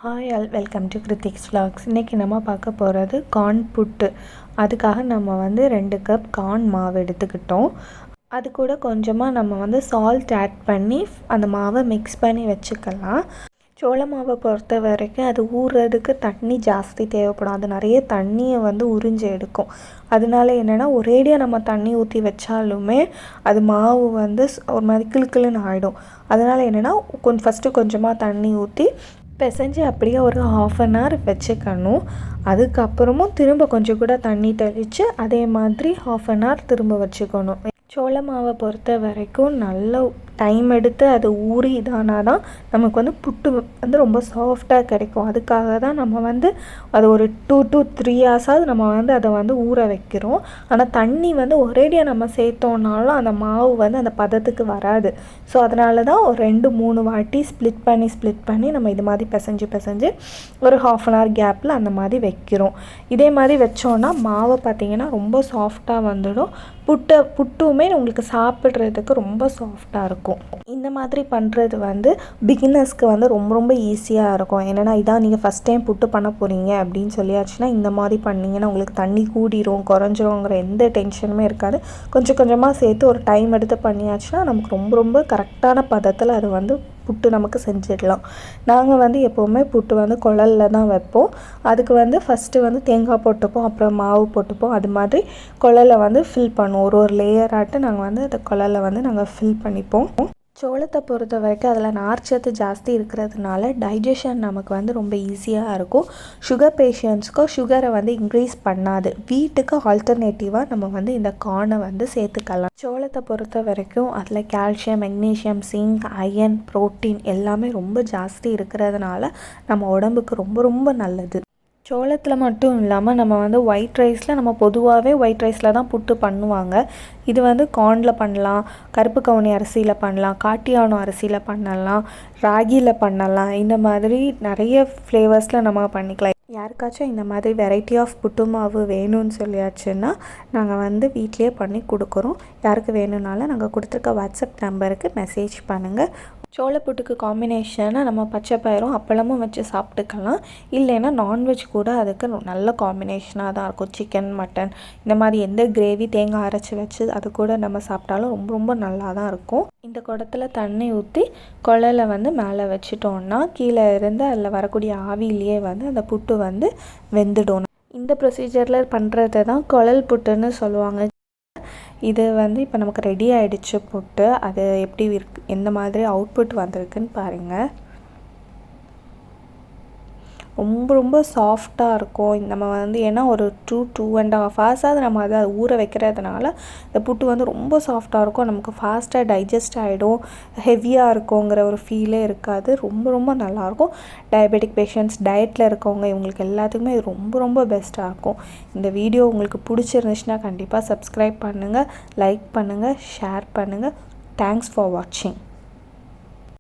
Hi all, welcome to Kiruthik's vlogs. இன்றைக்கி நம்ம பார்க்க போகிறது கார்ன் புட்டு. அதுக்காக நம்ம 2 கப் கார்ன் மாவு எடுத்துக்கிட்டோம். அது கூட கொஞ்சமாக நம்ம சால்ட் ஆட் பண்ணி அந்த மாவை மிக்ஸ் பண்ணி வச்சுக்கலாம். சோள மாவை பொறுத்த வரைக்கும் அது ஊறுறதுக்கு தண்ணி ஜாஸ்தி தேவைப்படும். அது நிறைய தண்ணியை உறிஞ்சி எடுக்கும். அதனால என்னென்னா ஒரேடியாக நம்ம தண்ணி ஊற்றி வச்சாலுமே அது மாவு ஒரு மாதிரி கிளுக்கிளுன்னு ஆகிடும். அதனால் என்னென்னா ஃபஸ்ட்டு கொஞ்சமாக தண்ணி ஊற்றி பிசைஞ்சு அப்படியே ஒரு 1/2 an hour வச்சுக்கணும். அதுக்கப்புறமும் திரும்ப கொஞ்சம் கூட தண்ணி தெளித்து அதே மாதிரி 1/2 an hour திரும்ப வச்சுக்கணும். சோள மாவை பொறுத்த வரைக்கும் நல்ல டைம் எடுத்து அது ஊறி இதானால் தான் நமக்கு புட்டு ரொம்ப சாஃப்டாக கிடைக்கும். அதுக்காக தான் நம்ம அது ஒரு 2 to 3 hours நம்ம அதை ஊற வைக்கிறோம். ஆனால் தண்ணி ஒரேடியாக நம்ம சேர்த்தோன்னாலும் அந்த மாவு அந்த பதத்துக்கு வராது. ஸோ அதனால தான் ஒரு 2-3 வாட்டி ஸ்ப்ளிட் பண்ணி நம்ம இது மாதிரி பிசைஞ்சு ஒரு 1/2 an hour கேப்பில் அந்த மாதிரி வைக்கிறோம். இதே மாதிரி வச்சோன்னா மாவை பார்த்திங்கன்னா ரொம்ப சாஃப்டாக வந்துடும். புட்டுமே உங்களுக்கு சாப்பிட்றதுக்கு ரொம்ப சாஃப்டாக இருக்கும். இந்த மாதிரி பண்ணுறது பிகினர்ஸ்க்கு ரொம்ப ஈஸியாக இருக்கும். ஏன்னா இதான் நீங்கள் ஃபஸ்ட் டைம் புட்டு பண்ண போகிறீங்க அப்படின்னு சொல்லியாச்சுன்னா இந்த மாதிரி பண்ணிங்கன்னா உங்களுக்கு தண்ணி கூடிரும் குறைஞ்சிருங்கிற எந்த டென்ஷனுமே இருக்காது. கொஞ்சம் கொஞ்சமாக சேர்த்து ஒரு டைம் எடுத்து பண்ணியாச்சுன்னா நமக்கு ரொம்ப கரெக்டான பதத்தில் அது புட்டு நமக்கு செஞ்சிடலாம். நாங்கள் எப்போவுமே புட்டு குழலில் தான் வைப்போம். அதுக்கு ஃபஸ்ட்டு தேங்காய் போட்டுப்போம், அப்புறம் மாவு போட்டுப்போம். அது மாதிரி குழலை ஃபில் பண்ணுவோம். ஒரு லேயராட்டு நாங்கள் அந்த குழலை நாங்கள் ஃபில் பண்ணிப்போம். சோளத்தை பொறுத்த வரைக்கும் அதில் நார்ச்சத்து ஜாஸ்தி இருக்கிறதுனால டைஜஷன் நமக்கு ரொம்ப ஈஸியாக இருக்கும். சுகர் பேஷண்ட்ஸ்க்கும் சுகரை இன்க்ரீஸ் பண்ணாது. வீட்டுக்கு ஆல்டர்னேட்டிவாக நம்ம இந்த கார்னை சேர்த்துக்கலாம். சோளத்தை பொறுத்த வரைக்கும் அதில் calcium, magnesium, zinc, iron, protein எல்லாமே ரொம்ப ஜாஸ்தி இருக்கிறதுனால நம்ம உடம்புக்கு ரொம்ப நல்லது. சோளத்தில் மட்டும் இல்லாமல் நம்ம ஒயிட் ரைஸில் நம்ம பொதுவாகவே ஒயிட் ரைஸில் தான் புட்டு பண்ணுவாங்க. இது கார்னில் பண்ணலாம், கருப்பு கவுனி அரிசியில் பண்ணலாம், காட்டியானோ அரிசியில் பண்ணலாம், ராகியில் பண்ணலாம். இந்த மாதிரி நிறைய ஃப்ளேவர்ஸில் நம்ம பண்ணிக்கலாம். யாருக்காச்சும் இந்த மாதிரி வெரைட்டி ஆஃப் புட்டு மாவு வேணும்னு சொல்லியாச்சுன்னா நாங்கள் வீட்லேயே பண்ணி கொடுக்குறோம். யாருக்கு வேணும்னாலும் நாங்கள் கொடுத்துருக்க வாட்ஸ்அப் நம்பருக்கு மெசேஜ் பண்ணுங்கள். சோளப்புட்டுக்கு காம்பினேஷனாக நம்ம பச்சை பயிரும் அப்பளமும் வச்சு சாப்பிட்டுக்கலாம். இல்லைன்னா நான்வெஜ் கூட அதுக்கு நல்ல காம்பினேஷனாக தான் இருக்கும். சிக்கன், மட்டன் இந்த மாதிரி எந்த கிரேவி தேங்காய் அரைச்சி வச்சு அது கூட நம்ம சாப்பிட்டாலும் ரொம்ப நல்லா தான் இருக்கும். இந்த குடத்தில் தண்ணி ஊற்றி குழலை மேலே வச்சிட்டோன்னா கீழே இருந்து அதில் வரக்கூடிய ஆவிலேயே அந்த புட்டு வெந்துடும். இந்த ப்ரொசீஜரில் பண்ணுறது தான் குழல் புட்டுன்னு சொல்லுவாங்க. இது இப்போ நமக்கு ரெடி ஆகிடுச்சு புட்டு. அது எப்படி எந்த மாதிரி அவுட்புட் வந்திருக்குன்னு பாருங்கள். ரொம்ப சாஃப்டாக இருக்கும். நம்ம ஏன்னா ஒரு 2-2.5 hours நம்ம அதை ஊற வைக்கிறதுனால இந்த புட்டு ரொம்ப சாஃப்டாக இருக்கும். நமக்கு ஃபாஸ்ட்டாக டைஜஸ்ட் ஆகிடும். ஹெவியாக இருக்குங்கிற ஒரு ஃபீலே இருக்காது. ரொம்ப நல்லாயிருக்கும். டயபெட்டிக் பேஷண்ட்ஸ், டயட்டில் இருக்கவங்க இவங்களுக்கு எல்லாத்துக்குமே இது ரொம்ப பெஸ்ட்டாக இருக்கும். இந்த வீடியோ உங்களுக்கு பிடிச்சிருந்துச்சுன்னா கண்டிப்பாக சப்ஸ்கிரைப் பண்ணுங்கள், லைக் பண்ணுங்கள், ஷேர் பண்ணுங்கள். தேங்க்ஸ் ஃபார் வாட்சிங்.